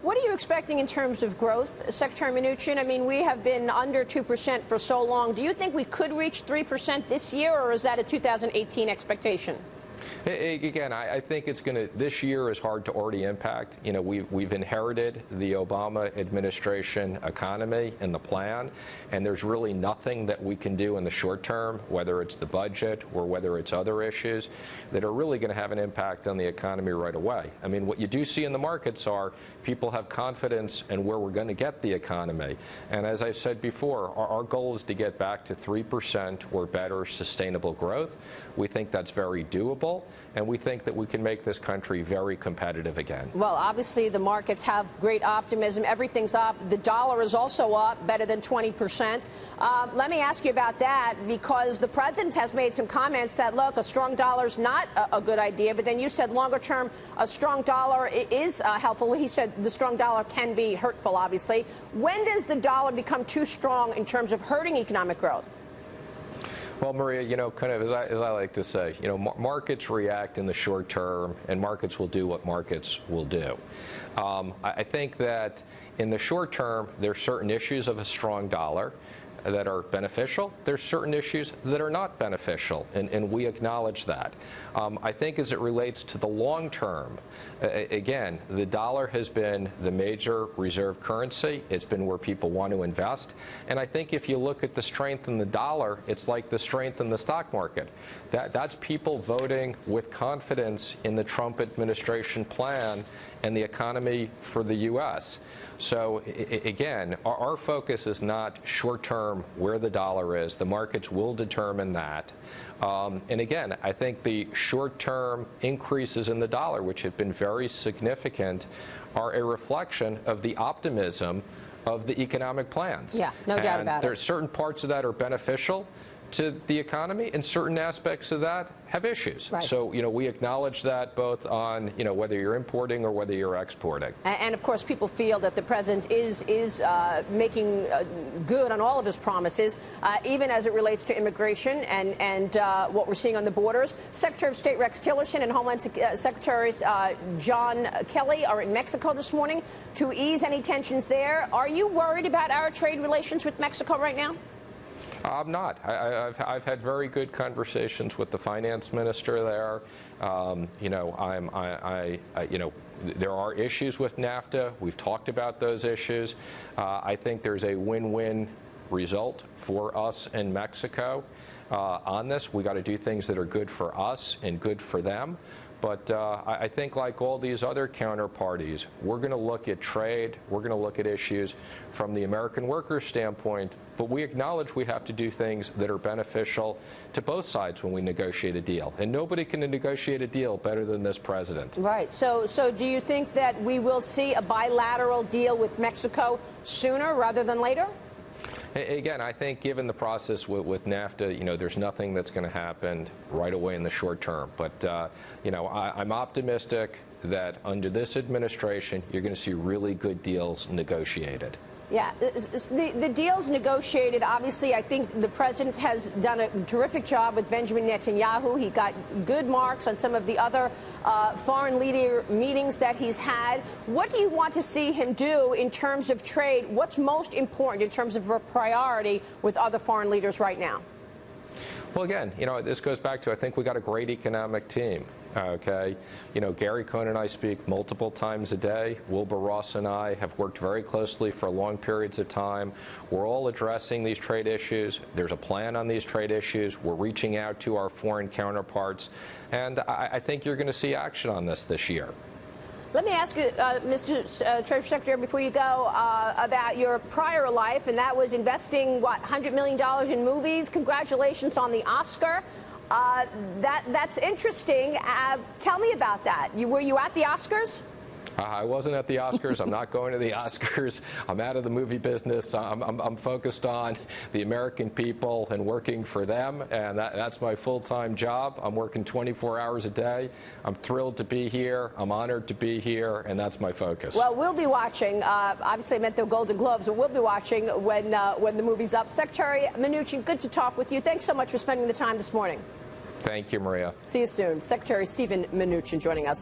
What are you expecting in terms of growth, Secretary Mnuchin? I mean, we have been under 2% for so long. Do you think we could reach 3% this year, or is that a 2018 expectation? Again, I think it's going to. This year is hard to already impact. You know, we've inherited the Obama administration economy and the plan, and there's really nothing that we can do in the short term, whether it's the budget or whether it's other issues, that are really going to have an impact on the economy right away. I mean, what you do see in the markets are people have confidence in where we're going to get the economy, and as I said before, our goal is to get back to 3% or better sustainable growth. We think that's very doable, and we think that we can make this country very competitive again. Well, obviously the markets have great optimism. Everything's up. The dollar is also up, better than 20%. Let me ask you about that, because the president has made some comments that, look, a strong dollar is not a good idea, but then you said longer term a strong dollar is helpful. He said the strong dollar can be hurtful, obviously. When does the dollar become too strong in terms of hurting economic growth? Well, Maria, you know, kind of as I like to say, you know, markets react in the short term, and markets will do what markets will do. I think that in the short term, there are certain issues of a strong dollar that are beneficial. There's certain issues that are not beneficial, and we acknowledge that. I think as it relates to the long term, again, the dollar has been the major reserve currency. It's been where people want to invest. And I think if you look at the strength in the dollar, it's like the strength in the stock market. That's people voting with confidence in the Trump administration plan and the economy for the U.S. So again, our focus is not short-term where the dollar is. The markets will determine that. And again, I think the short-term increases in the dollar, which have been very significant, are a reflection of the optimism of the economic plans. Yeah, no doubt about it. There are certain parts of that are beneficial to the economy, and certain aspects of that have issues. Right. So, you know, we acknowledge that both on, you know, whether you're importing or whether you're exporting. And of course, people feel that the president is making good on all of his promises, even as it relates to immigration and what we're seeing on the borders. Secretary of State Rex Tillerson and Homeland Secretary John Kelly are in Mexico this morning to ease any tensions there. Are you worried about our trade relations with Mexico right now? I'm not. I've had very good conversations with the finance minister there. You know, you know, there are issues with NAFTA. We've talked about those issues. I think there's a win-win result for us in Mexico on this. We got to do things that are good for us and good for them. But I think, like all these other counterparties, we're going to look at trade, we're going to look at issues from the American workers' standpoint, but we acknowledge we have to do things that are beneficial to both sides when we negotiate a deal. And nobody can negotiate a deal better than this president. Right. So do you think that we will see a bilateral deal with Mexico sooner rather than later? Again, I think given the process with NAFTA, you know, there's nothing that's going to happen right away in the short term. But, you know, I'm optimistic that under this administration, you're going to see really good deals negotiated. Yeah, the deals negotiated, obviously, I think the president has done a terrific job with Benjamin Netanyahu. He got good marks on some of the other foreign leader meetings that he's had. What do you want to see him do in terms of trade? What's most important in terms of a priority with other foreign leaders right now? Well, again, you know, this goes back to, I think we got a great economic team. Okay, you know, Gary Cohn and I speak multiple times a day. Wilbur Ross and I have worked very closely for long periods of time. We're all addressing these trade issues. There's a plan on these trade issues. We're reaching out to our foreign counterparts, and I think you're going to see action on this year. Let me ask you, Mr. Treasury Secretary, before you go, about your prior life, and that was investing, what, $100 million in movies. Congratulations on the Oscar. That's interesting. Tell me about that. Were you at the Oscars? I wasn't at the Oscars. I'm not going to the Oscars. I'm out of the movie business. I'm focused on the American people and working for them, and that's my full-time job. I'm working 24 hours a day. I'm thrilled to be here. I'm honored to be here, and that's my focus. Well, we'll be watching. Obviously, I meant the Golden Globes, but we'll be watching when the movie's up. Secretary Mnuchin, good to talk with you. Thanks so much for spending the time this morning. Thank you, Maria. See you soon. Secretary Steven Mnuchin joining us.